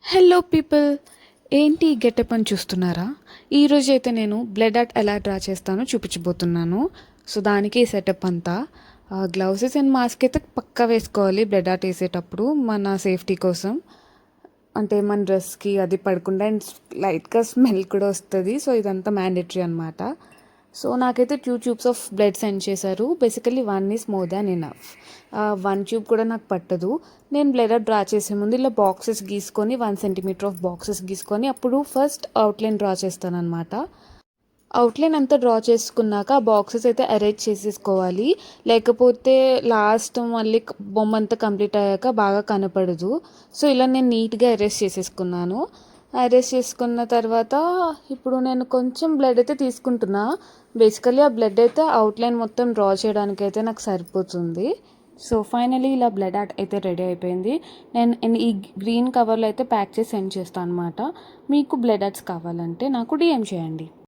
Hello people, ఏంటి getup అని చూస్తున్నారా? ఈరోజు అయితే నేను బ్లడ్ ఆర్ట్ ఎలా డ్రా చేస్తానో చూపించబోతున్నాను. సో దానికి సెటప్ అంతా గ్లౌసెస్ అండ్ మాస్క్ అయితే పక్కా వేసుకోవాలి బ్లడ్ ఆర్ట్ వేసేటప్పుడు మన సేఫ్టీ కోసం. అంటే మన డ్రెస్కి అది పడకుండా అండ్ లైట్గా స్మెల్ కూడా వస్తుంది. సో ఇదంతా మ్యాండేటరీ అనమాట. సో నాకైతే 2 ట్యూబ్స్ ఆఫ్ బ్లడ్ సెండ్ చేశారు. Basically 1 is more than enough. 1 tube కూడా నాకు పట్టదు. నేను బ్లడ్ డ్రా చేసే ముందు ఇలా బాక్సెస్ గీసుకొని 1 సెంటీమీటర్ ఆఫ్ బాక్సెస్ గీసుకొని అప్పుడు ఫస్ట్ అవుట్లైన్ డ్రా చేస్తాను అనమాట. అవుట్లైన్ అంతా డ్రా చేసుకున్నాక ఆ బాక్సెస్ అయితే అరేంజ్ చేసేసుకోవాలి. లేకపోతే లాస్ట్ మళ్ళీ బొమ్మ అంతా కంప్లీట్ అయ్యాక బాగా కనపడదు. సో ఇలా నేను నీట్గా అరేంజ్ చేసేసుకున్నాను. అరేంజ్ చేసుకున్న తర్వాత ఇప్పుడు నేను కొంచెం బ్లడ్ అయితే తీసుకుంటున్నా. బేసికలీ ఆ బ్లడ్ అయితే అవుట్లైన్ మొత్తం డ్రా చేయడానికి అయితే నాకు సరిపోతుంది. సో ఫైనలీ ఇలా బ్లడ్ ఆర్ట్ అయితే రెడీ అయిపోయింది. నేను ఈ గ్రీన్ కవర్లో అయితే ప్యాక్ చేసి సెండ్ చేస్తాను అనమాట. మీకు బ్లడ్ ఆర్ట్స్ కావాలంటే నాకు డిఎం చేయండి.